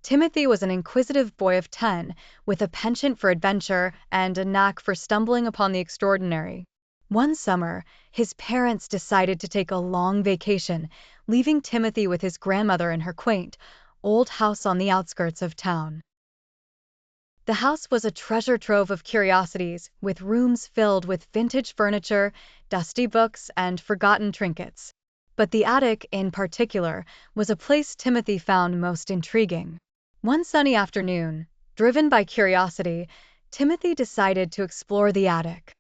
Timothy was an inquisitive boy of 10, with a penchant for adventure and a knack for stumbling upon the extraordinary. One summer, his parents decided to take a long vacation, leaving Timothy with his grandmother in her quaint, old house on the outskirts of town. The house was a treasure trove of curiosities, with rooms filled with vintage furniture, dusty books, and forgotten trinkets. But the attic, in particular, was a place Timothy found most intriguing. One sunny afternoon, driven by curiosity, Timothy decided to explore the attic.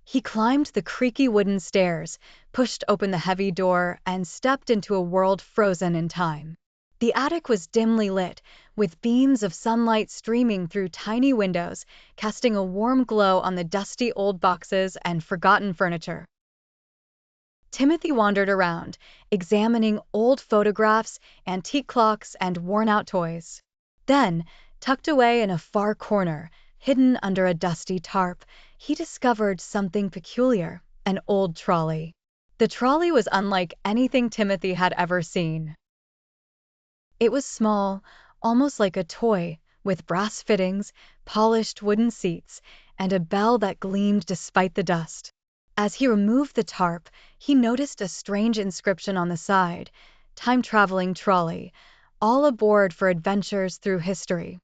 He climbed the creaky wooden stairs, pushed open the heavy door, and stepped into a world frozen in time. The attic was dimly lit, with beams of sunlight streaming through tiny windows, casting a warm glow on the dusty old boxes and forgotten furniture. Timothy wandered around, examining old photographs, antique clocks, and worn-out toys. Then, tucked away in a far corner, hidden under a dusty tarp, he discovered something peculiar: an old trolley. The trolley was unlike anything Timothy had ever seen. It was small, almost like a toy, with brass fittings, polished wooden seats, and a bell that gleamed despite the dust. As he removed the tarp, he noticed a strange inscription on the side: "Time-traveling trolley, all aboard for adventures through history."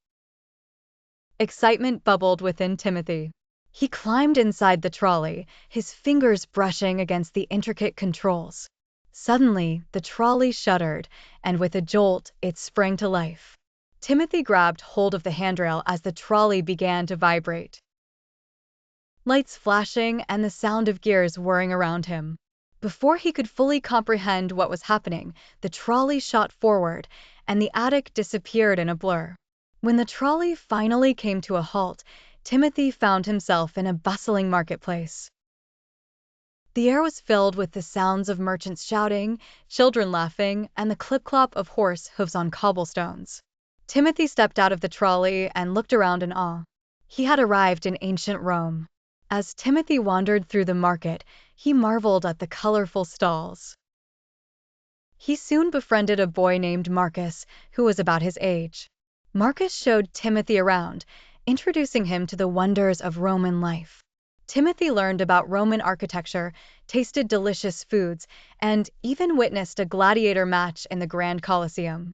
Excitement bubbled within Timothy. He climbed inside the trolley, his fingers brushing against the intricate controls. Suddenly, the trolley shuddered, and with a jolt, it sprang to life. Timothy grabbed hold of the handrail as the trolley began to vibrate. Lights flashing and the sound of gears whirring around him. Before he could fully comprehend what was happening, the trolley shot forward, and the attic disappeared in a blur. When the trolley finally came to a halt, Timothy found himself in a bustling marketplace. The air was filled with the sounds of merchants shouting, children laughing, and the clip-clop of horse hooves on cobblestones. Timothy stepped out of the trolley and looked around in awe. He had arrived in ancient Rome. As Timothy wandered through the market, he marveled at the colorful stalls. He soon befriended a boy named Marcus, who was about his age. Marcus showed Timothy around, introducing him to the wonders of Roman life. Timothy learned about Roman architecture, tasted delicious foods, and even witnessed a gladiator match in the Grand Colosseum.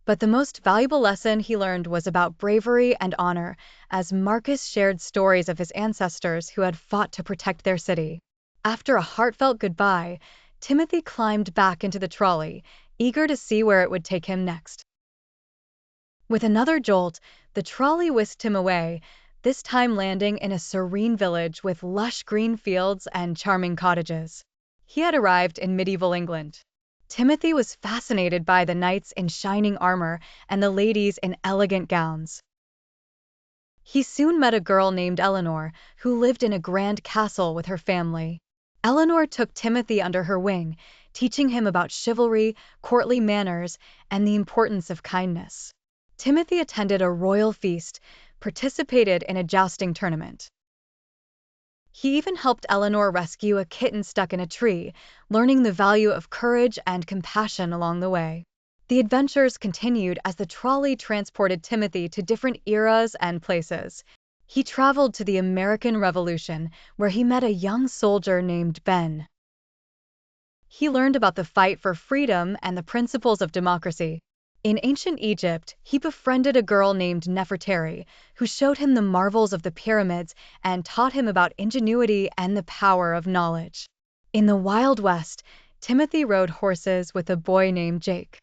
But the most valuable lesson he learned was about bravery and honor, as Marcus shared stories of his ancestors who had fought to protect their city. After a heartfelt goodbye, Timothy climbed back into the trolley, eager to see where it would take him next. With another jolt, the trolley whisked him away, this time landing in a serene village with lush green fields and charming cottages. He had arrived in medieval England. Timothy was fascinated by the knights in shining armor and the ladies in elegant gowns. He soon met a girl named Eleanor, who lived in a grand castle with her family. Eleanor took Timothy under her wing, teaching him about chivalry, courtly manners, and the importance of kindness. Timothy attended a royal feast, participated in a jousting tournament. He even helped Eleanor rescue a kitten stuck in a tree, learning the value of courage and compassion along the way. The adventures continued as the trolley transported Timothy to different eras and places. He traveled to the American Revolution, where he met a young soldier named Ben. He learned about the fight for freedom and the principles of democracy. In ancient Egypt, he befriended a girl named Nefertari, who showed him the marvels of the pyramids and taught him about ingenuity and the power of knowledge. In the Wild West, Timothy rode horses with a boy named Jake.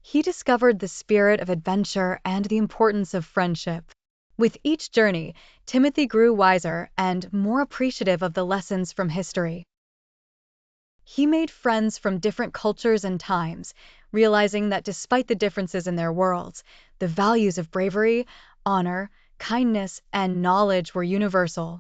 He discovered the spirit of adventure and the importance of friendship. With each journey, Timothy grew wiser and more appreciative of the lessons from history. He made friends from different cultures and times, realizing that despite the differences in their worlds, the values of bravery, honor, kindness, and knowledge were universal.